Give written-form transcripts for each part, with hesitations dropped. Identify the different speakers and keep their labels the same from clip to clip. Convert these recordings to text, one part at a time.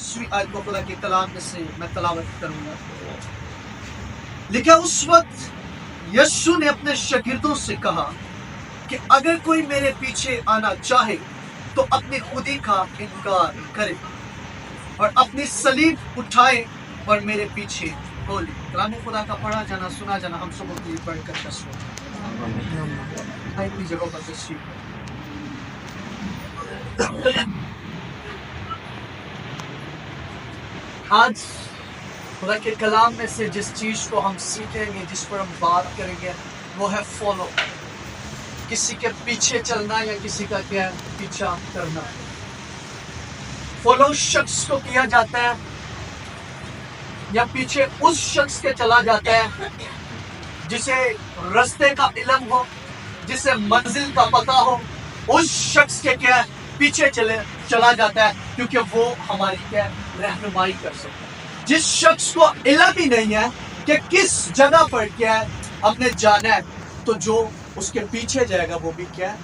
Speaker 1: 10ਵੀं आयत को खुदा के कलाम में से मैं तलावत करूंगा। लिखा, उस वक्त यीशु ने अपने शागिर्दों से कहा कि अगर कोई मेरे पीछे आना चाहे तो अपनी खुदी का इनकार करे और अपनी सलीब उठाए और मेरे पीछे बोले। कलाम खुदा का पढ़ा जाना सुना जाना हम सबों के लिए बढ़कर तस्वीर अपनी जगहों पर तस्वीर। आज खुदा के कलाम में से जिस चीज को हम सीखेंगे, जिस पर हम बात करेंगे, वो है फॉलो। किसी के पीछे चलना या किसी का क्या पीछा करना। फॉलो शख्स को किया जाता है या पीछे उस शख्स के चला जाता है जिसे रास्ते का इल्म हो, जिसे मंजिल का पता हो, उस शख्स के क्या पीछे चला जाता है, क्योंकि वो हमारी क्या रहनुमाई कर सकता है। जिस शख्स को इल्म ही नहीं है कि किस जगह पर क्या है हमने जाना है, तो जो उसके पीछे जाएगा वो भी क्या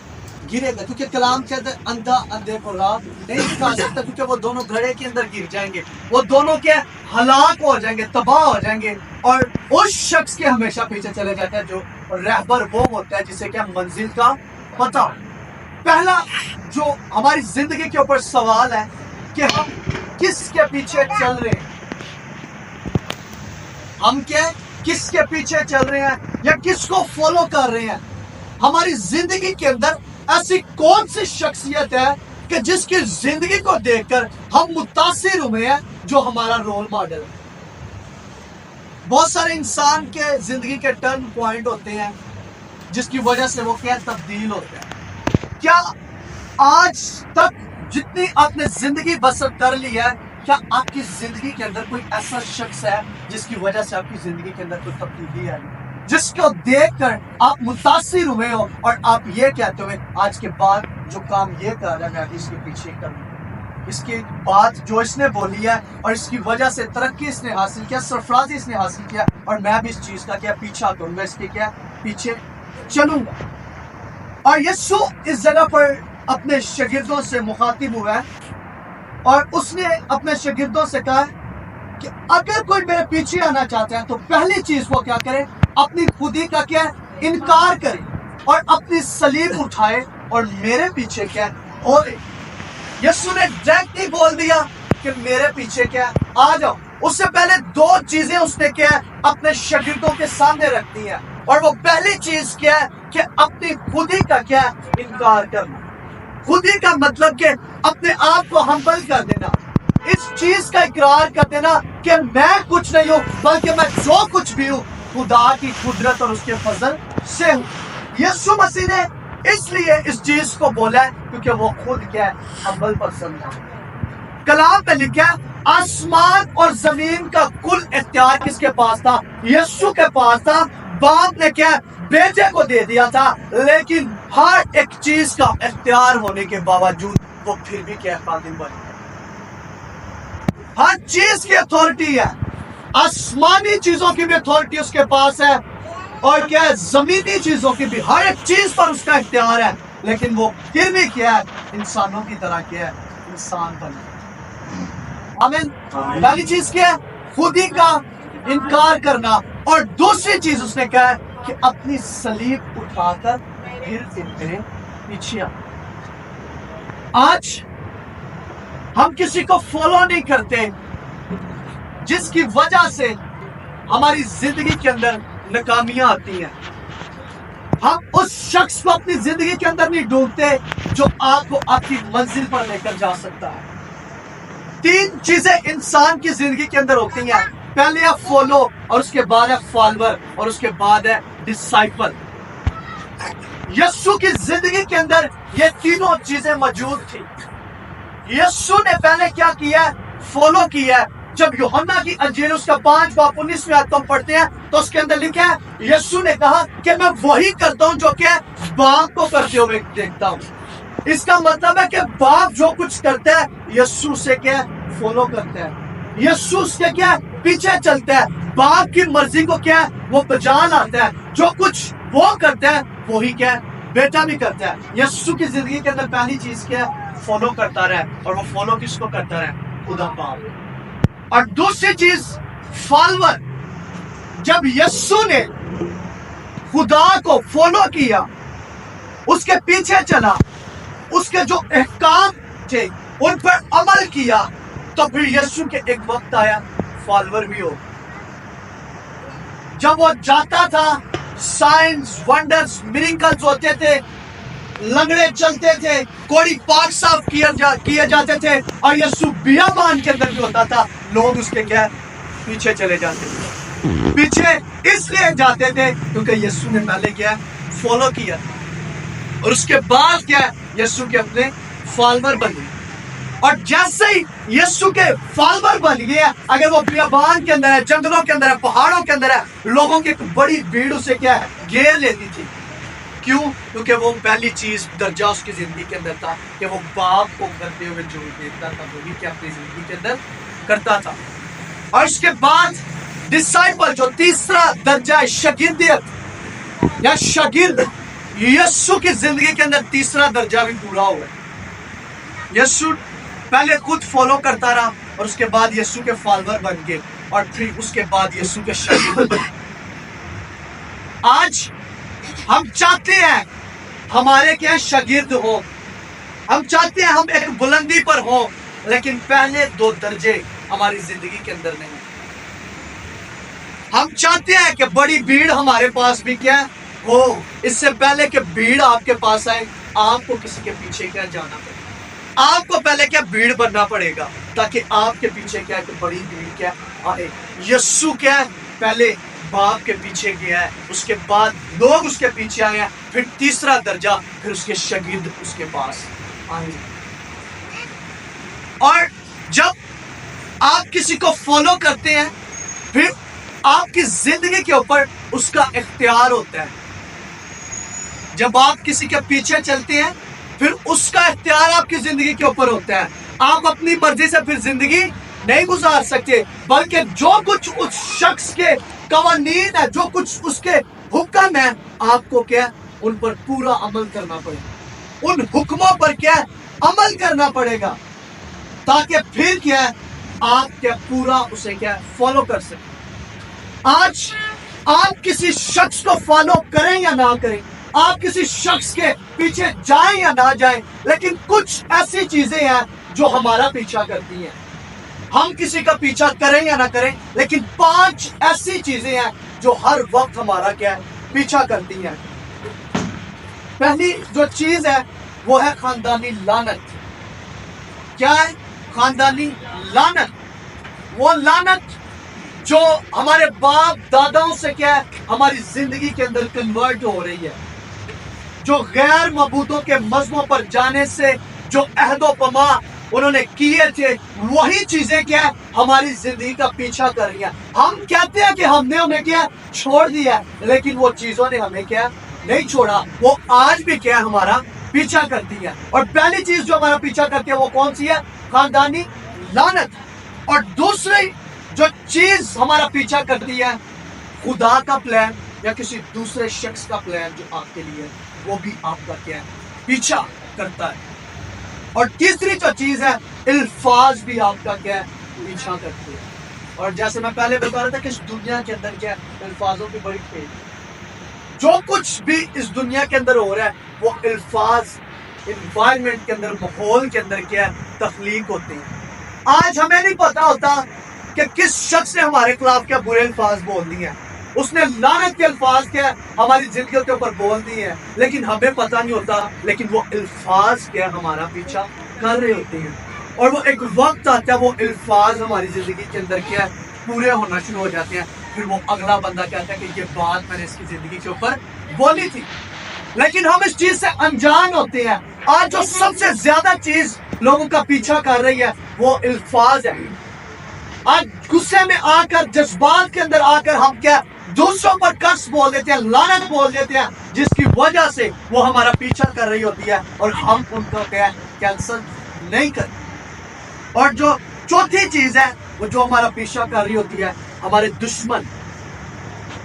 Speaker 1: गिरेगा, क्योंकि कलाम कहता है अंधा अंधे को राह नहीं दिखा सकता, क्योंकि वो दोनों घड़े के अंदर गिर जाएंगे, वो दोनों क्या हलाक हो जाएंगे, तबाह हो जाएंगे। और उस शख्स के हमेशा पीछे चले जाता है जो रहबर वो होता है जिसे क्या मंजिल का पता। पहला जो हमारी जिंदगी के ऊपर सवाल है कि हम किसके पीछे चल रहे हैं, हम क्या किसके पीछे चल रहे हैं या किसको फॉलो कर रहे हैं। हमारी जिंदगी के अंदर ऐसी कौन सी शख्सियत है कि जिसकी जिंदगी को देखकर हम मुतासिर हुए हैं, जो हमारा रोल मॉडल है। बहुत सारे इंसान के जिंदगी के टर्न पॉइंट होते हैं जिसकी वजह से वो क्या तब्दील होते हैं। क्या आज तक जितनी आपने जिंदगी बसर कर ली है, क्या आपकी जिंदगी के अंदर कोई ऐसा शख्स है जिसकी वजह से आपकी जिंदगी के अंदर कोई तब्दीली आई, जिसको देखकर आप मुतासिर हुए हो और आप ये कहते हुए आज के बाद जो काम ये कर रहा है मैं अभी इसके पीछे करूँ, इसकी बात जो इसने बोली है और इसकी वजह से तरक्की इसने हासिल किया, सरफराजी इसने हासिल किया, और मैं भी इस चीज का क्या पीछा करूंगा, इसके क्या पीछे चलूंगा। और यीशु इस जगह पर अपने शागिर्दों से मुखातिब हुआ है और उसने अपने शागिर्दों से कहा कि अगर कोई मेरे पीछे आना चाहता है तो पहली चीज वो क्या करे, अपनी खुदी का क्या इनकार करे और अपनी सलीब उठाए और मेरे पीछे क्या और यीशु ने डायरेक्ट ही बोल दिया कि मेरे पीछे क्या आ जाओ। उससे पहले दो चीजें उसने क्या अपने शागिर्दों के सामने रख दी है, और वो पहली चीज क्या है कि अपनी खुदी का क्या इनकार करना। खुदी का मतलब कि अपने आप को हम्बल कर देना, इस चीज का इकरार कर देना कि मैं कुछ नहीं हूं बल्कि मैं जो कुछ भी हूं खुदा की कुदरत और उसके फजल से हूं। यीशु मसीह ने इसलिए इस चीज को बोला है क्योंकि वो खुद क्या हम्बल पसंद है। कलाम में लिखा है आसमान और जमीन का कुल इख्तियार किसके पास था? यीशु के पास था। बाप ने क्या बेटे को दे दिया था, लेकिन हर एक चीज का इख्तियार होने के बावजूद वो फिर भी क्या खादिम बने। हर चीज की अथॉरिटी है, आसमानी चीजों की भी अथॉरिटी उसके पास है और क्या जमीनी चीजों की भी, हर एक चीज पर उसका इख्तियार है, लेकिन वो फिर भी क्या है इंसानों की तरह क्या है इंसान बने। आमीन। पहली चीज क्या है? खुदी का इनकार करना, और दूसरी चीज उसने कहा है कि अपनी सलीब उठाकर फिर मेरे पीछे आ। आज हम किसी को फॉलो नहीं करते जिसकी वजह से हमारी जिंदगी के अंदर नाकामियां आती हैं। हम उस शख्स को अपनी जिंदगी के अंदर नहीं ढूंढते जो आपको आपकी मंजिल पर लेकर जा सकता है। तीन चीजें इंसान की जिंदगी के अंदर होती हैं, पहले है फॉलो, और उसके बाद है फॉलोअर, और उसके बाद है डिसाइपल। यीशु की जिंदगी के अंदर ये तीनों चीजें मौजूद थी। यीशु ने पहले क्या किया? फॉलो किया। जब यूहन्ना की अंजील उसका 5 बाब 19 में हम पढ़ते हैं तो उसके अंदर लिखा है यीशु ने कहा कि मैं वही करता हूं जो क्या बाप को करते हुए देखता हूं। इसका मतलब है कि बाप जो कुछ करता है यीशु से क्या फॉलो करता है, यीशु से क्या पीछे चलता है, बाप की मर्जी को क्या वो बजान आता है। जो कुछ वो करता है वही क्या बेटा भी करता है। यीशु की जिंदगी के अंदर पहली चीज क्या फॉलो करता रहे, और वो फॉलो किसको करता रहे? खुदा बाप। और दूसरी चीज फॉलोअर, जब यस्सु ने खुदा को फॉलो किया, उसके पीछे चला, उसके जो अहकाम थे उन पर अमल किया, तो फिर यस्सु के एक वक्त आया फॉलोअर भी हो। जब वो जाता था, साइंस, वंडर्स, मिरेकल्स होते थे, लंगड़े चलते थे, कोड़ी पाक साफ किए जाते थे, और यस्सु बियाबान के अंदर भी होता था, लोग उसके क्या पीछे चले जाते थे। पीछे इसलिए जाते थे क्योंकि यस्सु ने पहले क्या फॉलो किया, और उसके बाद क्या यस्सु के अपने फॉलोअर बन गए। और जैसे ही यस्सु के फॉलोअर बन गए, अगर वो बियाबान के अंदर है, जंगलों के अंदर है, पहाड़ों के अंदर है, लोगों की एक बड़ी भीड़ उसे क्या है घेर लेती थी। क्यों? क्योंकि वो पहली चीज दर्जा उसकी जिंदगी के अंदर था कि वो बाप को करते हुए जो देखता था वही क्या अपनी जिंदगी के अंदर करता था। और उसके बाद डिसाइपल, जो तीसरा दर्जा है शागिर्दियत या शागिर्द, यस्सु की जिंदगी के अंदर तीसरा दर्जा भी पूरा हुआ। यस्सु पहले खुद फॉलो करता रहा, और उसके बाद यस्सु के फॉलोअर बन गए, और फिर उसके बाद यस्सु के शागिर्द बने। आज हम चाहते हैं हमारे क्या शागिर्द हो, हम चाहते हैं हम एक बुलंदी पर हो, लेकिन पहले दो दर्जे हमारी जिंदगी के अंदर नहीं। हम चाहते हैं कि बड़ी भीड़ हमारे पास भी क्या हो, इससे पहले कि भीड़ आपके पास आए, आपको किसी के पीछे क्या जाना पड़ेगा, आपको पहले क्या भीड़ बनना पड़ेगा, ताकि आपके पीछे क्या कि बड़ी भीड़ क्या आए। यस्सु क्या पहले बाप के पीछे गया है, उसके बाद लोग उसके पीछे आए हैं, फिर तीसरा दर्जा, फिर उसके शागिर्द उसके पास आए। और जब आप किसी को फॉलो करते हैं, फिर आपकी जिंदगी के ऊपर उसका इख्तियार होता है। जब आप किसी के पीछे चलते हैं, फिर उसका इख्तियार आपकी जिंदगी के ऊपर होता है। आप अपनी मर्जी से फिर जिंदगी नहीं गुजार सकते, बल्कि जो कुछ उस शख्स के कवानीन है, जो कुछ उसके हुक्म है, आपको क्या उन पर पूरा अमल करना पड़ेगा, उन हुक्मों पर क्या अमल करना पड़ेगा, ताकि फिर क्या आप क्या पूरा उसे क्या फॉलो कर सकें। आज आप किसी शख्स को फॉलो करें या ना करें, आप किसी शख्स के पीछे जाएं या ना जाएं, लेकिन कुछ ऐसी चीजें हैं जो हमारा पीछा करती हैं। हम किसी का पीछा करें या ना करें, लेकिन 5 ऐसी चीजें हैं जो हर वक्त हमारा क्या है पीछा करती हैं। पहली जो चीज है वो है खानदानी लानत। क्या है? खानदानी लानत। वो लानत जो हमारे बाप दादाओं से क्या है हमारी जिंदगी के अंदर कन्वर्ट हो रही है, जो गैर मबूतों के मजहबों पर जाने से जो अहदो पमा उन्होंने किए थे, वही चीजें क्या है हमारी जिंदगी का पीछा कर रही हैं। हम कहते हैं कि हमने उन्हें क्या छोड़ दिया, लेकिन वो चीजों ने हमें क्या नहीं छोड़ा, वो आज भी क्या हमारा पीछा करती है। और पहली चीज जो हमारा पीछा करती है वो कौन सी है? खानदानी लानत। और दूसरी जो चीज हमारा पीछा करती है, खुदा का प्लान या किसी दूसरे शख्स का प्लान जो आपके लिए, वो भी आपका क्या है पीछा करता है। और तीसरी जो चीज है, अल्फाज भी आपका क्या है पीछा करते हैं। और जैसे मैं पहले बता रहा था कि इस दुनिया के अंदर क्या है अल्फाजों की बड़ी खेल, जो कुछ भी इस दुनिया के अंदर हो रहा है वो अल्फाज एनवायरनमेंट के अंदर, माहौल के अंदर क्या है तख्लीक होते हैं। आज हमें नहीं पता होता कि किस शख्स ने हमारे खिलाफ क्या बुरे अल्फाज बोल दिए हैं, उसने लानत के अल्फाज क्या हमारी जिंदगी के ऊपर बोल दिए हैं, लेकिन हमें पता नहीं होता, लेकिन वो अल्फाज क्या हमारा पीछा कर रहे होते हैं। और वो एक वक्त आता है वो अल्फाज हमारी जिंदगी के अंदर क्या पूरे होना शुरू हो जाते हैं, फिर वो अगला बंदा कहता है कि ये बात मैंने इसकी जिंदगी के ऊपर बोली थी, लेकिन हम इस चीज से अनजान होते हैं। आज जो सबसे ज्यादा चीज लोगों का पीछा कर रही है वो अल्फाज है। आज गुस्से में आकर, जज्बात के अंदर आकर हम क्या दूसरों पर कर्स बोल देते हैं, लानत बोल देते हैं, जिसकी वजह से वो हमारा पीछा कर रही होती है और हम उनका क्या कैंसल नहीं करते। और जो चौथी चीज है वो जो हमारा पीछा कर रही होती है, हमारे दुश्मन,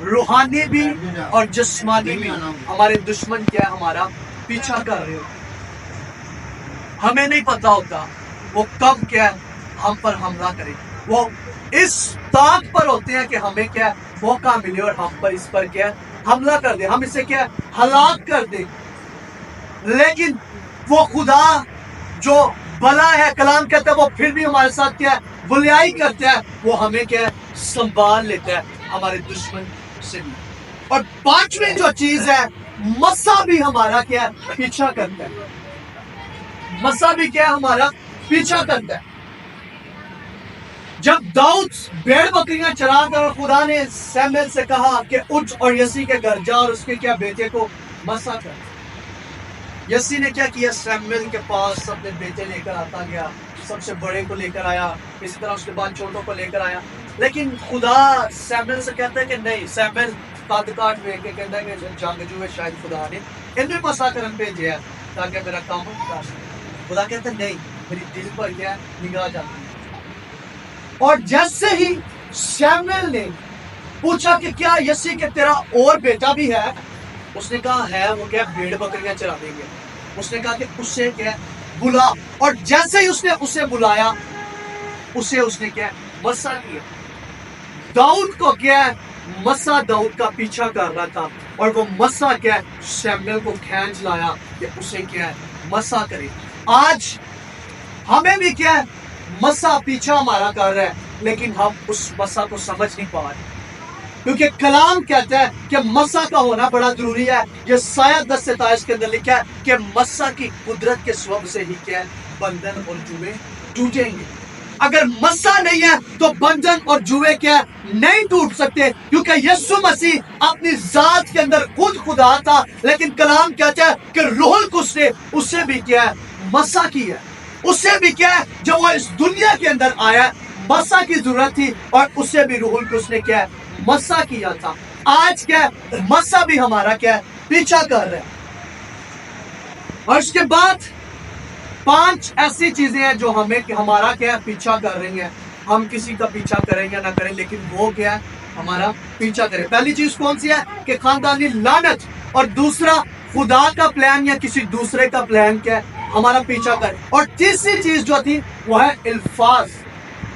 Speaker 1: रूहानी भी और जिस्मानी भी हमारे दुश्मन क्या हमारा पीछा कर रहे होते हैं। हमें नहीं पता होता वो कब क्या हम पर हमला करे। वो इस ताक पर होते हैं कि हमें क्या मौका मिले और हम पर इस पर क्या हमला कर दे, हम इसे क्या हलाक कर दे। लेकिन वो खुदा जो भला है, कलाम कहता है, वो फिर भी हमारे साथ क्या बुलियाई करता है, वो हमें क्या संभाल लेता है हमारे दुश्मन से भी। और पांचवी जो चीज है, मसा भी हमारा क्या पीछा करता है। मसा भी क्या हमारा पीछा करता है। जब दाऊद भेड़ बकरियां चराता और खुदा ने सैमुएल से कहा कि उठ और यसी के घर जा और उसके क्या बेटे को मसा कर। यसी ने क्या किया, सैमुएल के पास अपने बेटे लेकर आता गया, सबसे बड़े को लेकर आया, इसी तरह उसके बाद छोटों को लेकर आया। लेकिन खुदा सैमुएल से कहता है कि नहीं, सैमुएल कद काट वे के कहता है कि जंगजू है, शायद खुदा ने इन्हें मसा करन भेजे है ताकि मेरा काम कर सके। खुदा कहता है नहीं, मेरी दिल पर क्या निगाह जाती है। और जैसे ही सैमुएल ने पूछा कि क्या यसी के तेरा और बेटा भी है, उसने कहा है, वो क्या भेड़ बकरियां चरा देंगे। उसने कहा कि उससे क्या बुला, और जैसे ही उसने उसे बुलाया, उसे उसने क्या मसा किया। दाऊद को क्या मसा दाऊद का पीछा कर रहा था, और वो मसा क्या सैमुएल को खींच लाया कि उसे क्या मसा करे। आज हमें भी क्या मसा पीछा हमारा कर रहा है, लेकिन हम उस मसा को समझ नहीं पा रहे, क्योंकि कलाम कहता है कि मसा का होना बड़ा जरूरी है। यशायाह 10:27 के अंदर लिखा है कि मसा की कुदरत के स्वभाव से ही क्या बंधन और जुए टूटेंगे। अगर मसा नहीं है तो बंधन और जुए क्या नहीं टूट सकते, क्योंकि यीशु मसीह अपनी जात के अंदर खुद खुदा था। लेकिन कलाम कहता है कि रूहुल कुद्स ने उसे भी क्या मसा किया, उसे भी क्या जब वो इस दुनिया के अंदर आया मसा की जरूरत थी, और उसे भी रूहुल कुद्स ने क्या मसा किया था। आज क्या मसा भी हमारा क्या पीछा कर रहा है। और उसके बाद 5 ऐसी चीजें हैं जो हमें हमारा क्या पीछा कर रही हैं। हम किसी का पीछा करें या ना करें, लेकिन वो क्या हमारा पीछा करे। पहली चीज कौन सी है कि खानदानी लानत, और दूसरा खुदा का प्लान या किसी दूसरे का प्लान क्या हमारा पीछा करे। और तीसरी चीज जो थी वो है इल्फाज,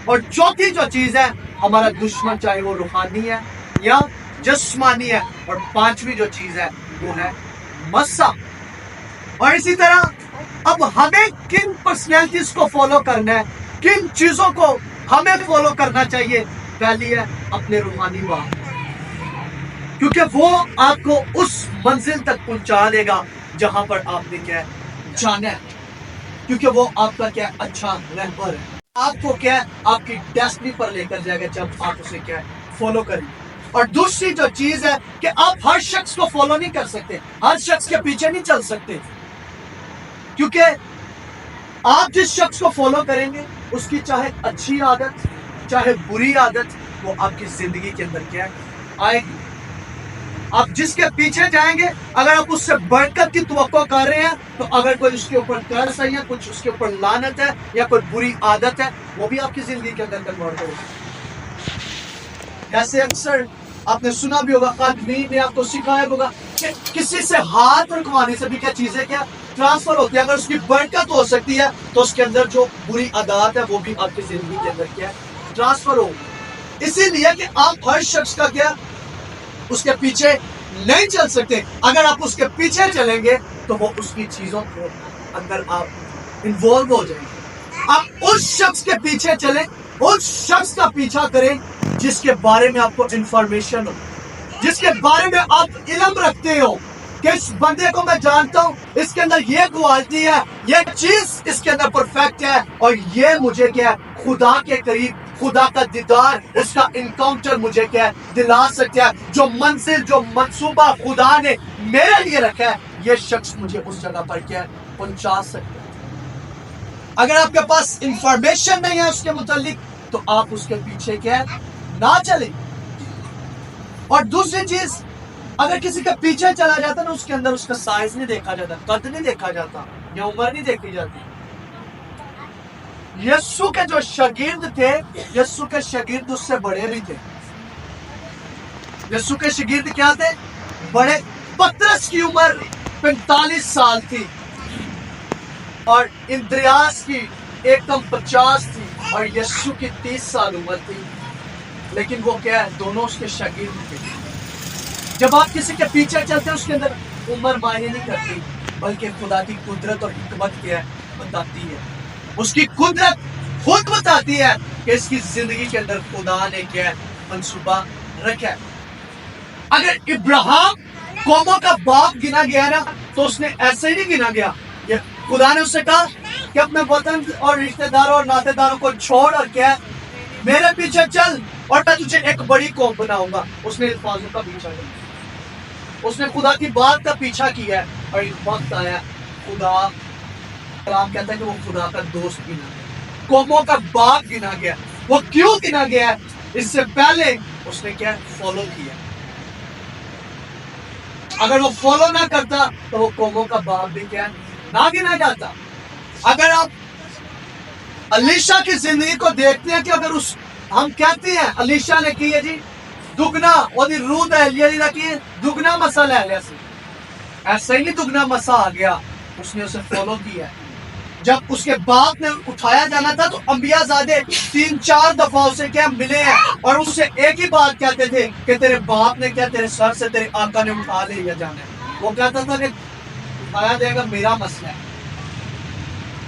Speaker 1: और चौथी जो चीज है हमारा दुश्मन, चाहे वो रूहानी है या जिस्मानी है। और पांचवी जो चीज है वो है मसा। और इसी तरह अब हमें किन पर्सनैलिटीज को फॉलो करना है, किन चीजों को हमें फॉलो करना चाहिए। पहली है अपने रूहानी बाप, क्योंकि वो आपको उस मंजिल तक पहुंचा देगा जहां पर आपने क्या जाना है, क्योंकि वो आपका क्या अच्छा रहबर है। आपको क्या आपकी डेस्टिनी पर लेकर जाएगा जब आप उसे क्या फॉलो करें। और दूसरी जो चीज है कि आप हर शख्स को फॉलो नहीं कर सकते, हर शख्स के पीछे नहीं चल सकते, क्योंकि आप जिस शख्स को फॉलो करेंगे उसकी चाहे अच्छी आदत चाहे बुरी आदत वो आपकी जिंदगी के अंदर क्या आएगी। आप जिसके पीछे जाएंगे, अगर आप उससे बरकत की तवक्को कर रहे हैं, तो अगर कोई उसके ऊपर कर्ज है या कुछ उसके ऊपर लानत है या कोई बुरी आदत है, वो भी आपकी जिंदगी के अंदर कन्वर्ट होगी। ऐसे अक्सर आपने सुना भी होगा, कानूनी ने आपको सिखाया होगा कि किसी से हाथ रखवाने से भी क्या चीजें क्या ट्रांसफर होती है। अगर उसकी बरकत हो सकती है तो उसके अंदर जो बुरी आदत है वो भी आपकी जिंदगी के अंदर क्या ट्रांसफर होगी। इसीलिए कि आप हर शख्स का क्या उसके पीछे नहीं चल सकते। अगर आप उसके पीछे चलेंगे तो वो उसकी चीजों को अंदर आप इन्वॉल्व हो जाएंगे। आप उस शख्स के पीछे चलें, उस शख्स का पीछा करें जिसके बारे में आपको इंफॉर्मेशन हो, जिसके बारे में आप इल्म रखते हो कि इस बंदे को मैं जानता हूं, इसके अंदर ये क्वालिटी है, ये चीज इसके अंदर परफेक्ट है, और ये मुझे क्या खुदा के करीब, खुदा का दीदार, उसका इनकाउंटर मुझे क्या दिला सकता है। जो मंजिल, जो मंसूबा खुदा ने मेरे लिए रखा है, ये शख्स मुझे उस जगह पर क्या पहुंचा सकता है। अगर आपके पास इंफॉर्मेशन नहीं है उसके मुतालिक, तो आप उसके पीछे क्या ना चले। और दूसरी चीज, अगर किसी के पीछे चला जाता ना, उसके अंदर उसका साइज नहीं देखा जाता, कद नहीं देखा जाता, या उम्र नहीं देखी जाती। यीशु के जो शागिर्द थे, यीशु के शागिर्द उससे बड़े भी थे। यीशु के शागिर्द क्या थे? बड़े। पतरस की उम्र 45 साल थी और इंद्रियास की एक कम 50 थी और यीशु की 30 साल उम्र थी, लेकिन वो क्या है, दोनों उसके शागिर्द थे। जब आप किसी के पीछे चलते हैं उसके अंदर उम्र मायने नहीं करती, बल्कि खुदा की कुदरत और हिकमत क्या है बताती है। उसकी कुदरत खुद बताती है कि इसकी जिंदगी के अंदर खुदा ने क्या है मंसूबा रखा है। अगर इब्राहिम कौमों का बाप गिना गया ना, तो उसने ऐसे ही नहीं गिना गया। ये खुदा ने उससे कहा कि अपने वतन और रिश्तेदारों और नातेदारों को छोड़ और क्या मेरे पीछे चल और मैं तुझे एक बड़ी कौम बनाऊंगा। उसने अल्फाजों का पीछा किया, उसने खुदा की बात का पीछा किया और एक वक्त आया खुदा कलाम कहता है कि वो खुदा का दोस्त गिना गया, कौमों का बाप गिना गया। वो क्यों गिना गया? इससे पहले उसने क्या फॉलो किया। अगर वो फॉलो ना करता तो वो कौमों का बाप भी क्या ना गिना जाता। अगर आप अलीशा की जिंदगी को देखते हैं कि अगर उस हम कहते हैं अलीशा ने की है जी दुगना और रूद है की दुगना मसा ले लिया, ऐसा ही नहीं दुगना मसा आ गया, उसने उसे फॉलो किया। जब उसके बाप ने उठाया जाना था तो अंबियाज़ादे 3-4 दफा उसे क्या मिले हैं और उससे एक ही बात कहते थे कि तेरे बाप ने क्या तेरे सर से तेरे आका ने उठा लिया जाना है। वो कहता था कि उठाया जाएगा मेरा मसला है,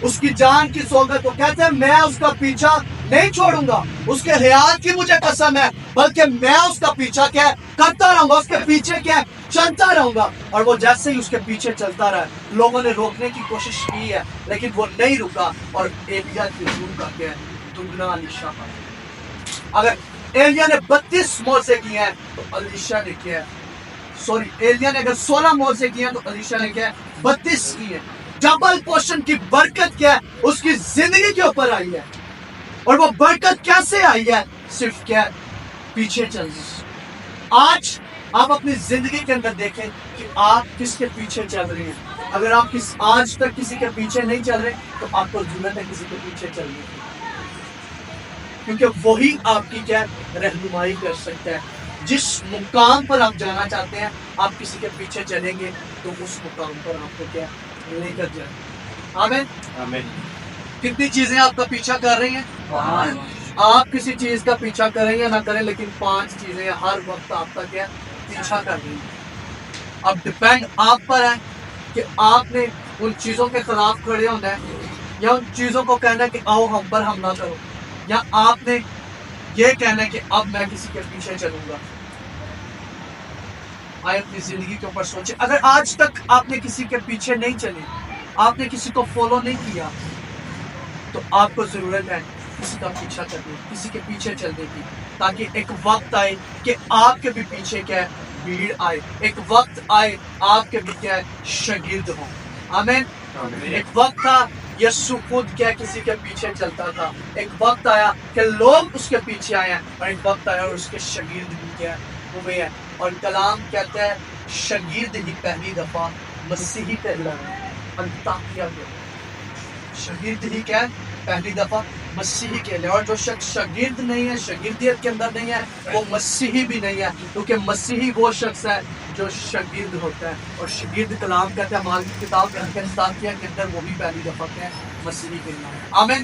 Speaker 1: उसकी जान की सौगत। तो कहते हैं मैं उसका पीछा नहीं छोड़ूंगा, उसके हयात की मुझे कसम है, बल्कि मैं उसका पीछा क्या करता रहूंगा, उसके पीछे क्या चलता रहूंगा। और वो जैसे ही उसके पीछे चलता रहा, लोगों ने रोकने की कोशिश की है लेकिन वो नहीं रुका और एलिया की जून का क्या दुगना अलीशा का। अगर एलिया ने 32 मोज़े किए हैं तो अलीशा ने क्या एलिया ने अगर 16 मोज़े किए हैं तो अलीशा ने क्या 32 किए। डबल पोर्शन की बरकत क्या है उसकी जिंदगी के ऊपर आई है। और वो बरकत कैसे आई है? सिर्फ क्या पीछे चलना। आज आप अपनी जिंदगी के अंदर देखें कि आप किसके पीछे चल रहे हैं। अगर आप आज तक किसी के पीछे नहीं चल रहे तो आपको जरूरत है किसी के पीछे चलने की, क्योंकि वही आपकी क्या रहनुमाई कर सकता है। जिस मुकाम पर आप जाना चाहते हैं आप किसी के पीछे चलेंगे तो उस मुकाम पर आपको क्या लेकर जाए। आमीन आमीन। कितनी चीजें आपका पीछा कर रही हैं? आप किसी चीज का पीछा करें या ना करें, लेकिन 5 चीजें हर वक्त आपका क्या पीछा कर रही हैं। अब डिपेंड आप पर है कि आपने उन चीजों के खिलाफ खड़े होना है या उन चीजों को कहना है कि आओ हम पर हमला करो, या आपने ये कहना है कि अब मैं किसी के पीछे चलूंगा। आए अपनी जिंदगी के ऊपर सोचे। अगर आज तक आपने किसी के पीछे नहीं चले, आपने किसी को फॉलो नहीं किया, तो आपको जरूरत है किसी का पीछा करने, किसी के पीछे चलने की, ताकि एक वक्त आए कि आपके भी पीछे क्या भीड़ आए, एक वक्त आए आपके भी क्या शागिर्द हो। आमीन। एक वक्त था यीशु खुद क्या किसी के पीछे चलता था, एक वक्त आया कि लोग उसके पीछे आए हैं, और एक वक्त आया और उसके शागिर्द भी क्या हुए हैं। और कलाम कहता है शागिर्द ही पहली दफा मसीही कहलाया, शागिर्द ही क्या पहली दफा मसीही के लिए। और जो शख्स शागिर्द नहीं है, शागिर्दियत के अंदर नहीं है, वो मसीही भी नहीं है, क्योंकि मसीही वो शख्स है जो शागिर्द होता है। और शागिर्द कलाम कहता है हमारी किताब के अंदर वो भी पहली दफा क्या मसीही के लिए। आमीन।